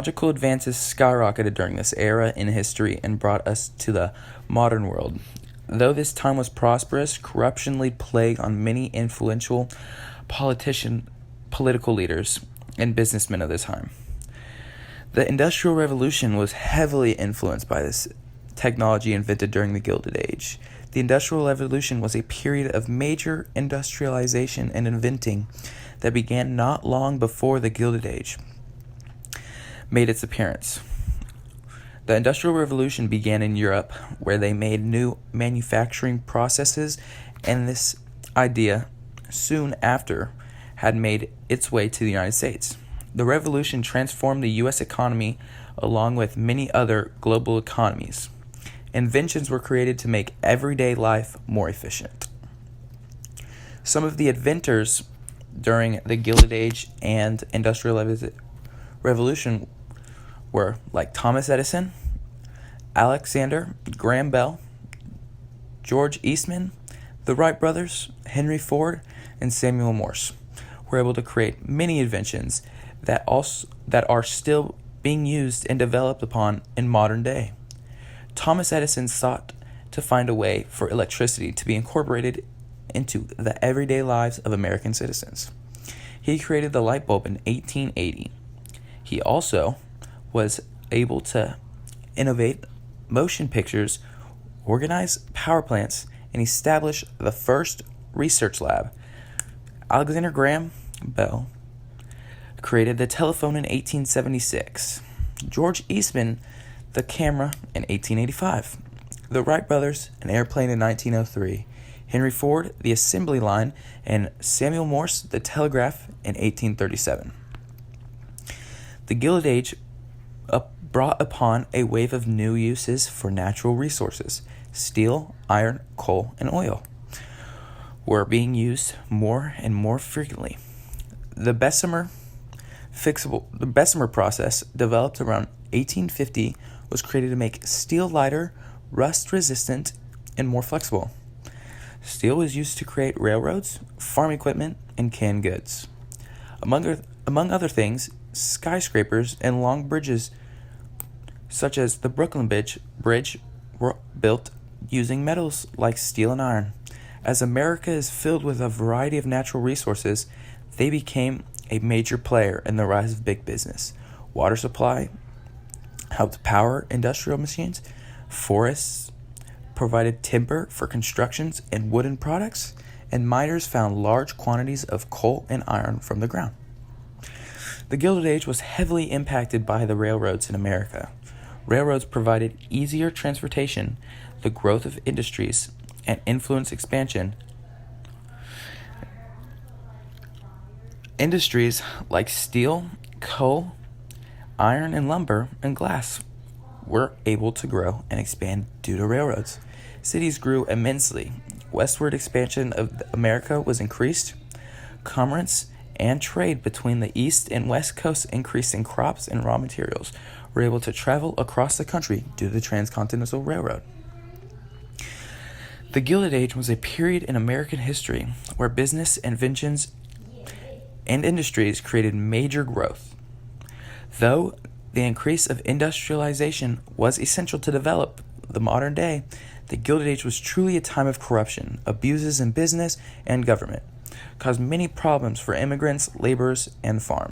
Technological advances skyrocketed during this era in history and brought us to the modern world. Though this time was prosperous, corruption laid plague on many influential political leaders, and businessmen of the time. The Industrial Revolution was heavily influenced by this technology invented during the Gilded Age. The Industrial Revolution was a period of major industrialization and inventing that began not long before the Gilded Age made its appearance. The Industrial Revolution began in Europe, where they made new manufacturing processes, and this idea soon after had made its way to the United States. The revolution transformed the U.S. economy along with many other global economies. Inventions were created to make everyday life more efficient. Some of the inventors during the Gilded Age and Industrial Revolution were like Thomas Edison, Alexander Graham Bell, George Eastman, the Wright brothers, Henry Ford, and Samuel Morse were able to create many inventions that are still being used and developed upon in modern day. Thomas Edison sought to find a way for electricity to be incorporated into the everyday lives of American citizens. He created the light bulb in 1880. He also was able to innovate motion pictures, organize power plants, and establish the first research lab. Alexander Graham Bell created the telephone in 1876. George Eastman, the camera in 1885. The Wright brothers, an airplane in 1903. Henry Ford, the assembly line, and Samuel Morse, the telegraph in 1837. The Gilded Age brought upon a wave of new uses for natural resources. Steel, iron, coal, and oil were being used more and more frequently. The Bessemer process, developed around 1850, was created to make steel lighter, rust-resistant, and more flexible. Steel was used to create railroads, farm equipment, and canned goods. Among other things, skyscrapers and long bridges such as the Brooklyn Bridge were built using metals like steel and iron. As America is filled with a variety of natural resources, they became a major player in the rise of big business. Water supply helped power industrial machines. Forests provided timber for constructions and wooden products, and miners found large quantities of coal and iron from the ground. The Gilded Age was heavily impacted by the railroads in America. Railroads provided easier transportation, the growth of industries, and influenced expansion. Industries like steel, coal, iron, and lumber, and glass were able to grow and expand due to railroads. Cities grew immensely. Westward expansion of America was increased. Commerce and trade between the east and west coasts increased, and crops and raw materials were able to travel across the country due to the Transcontinental Railroad. The Gilded Age was a period in American history where business, inventions, and industries created major growth. Though the increase of industrialization was essential to develop the modern day, the Gilded Age was truly a time of corruption, abuses in business and government, caused many problems for immigrants, laborers, and farms.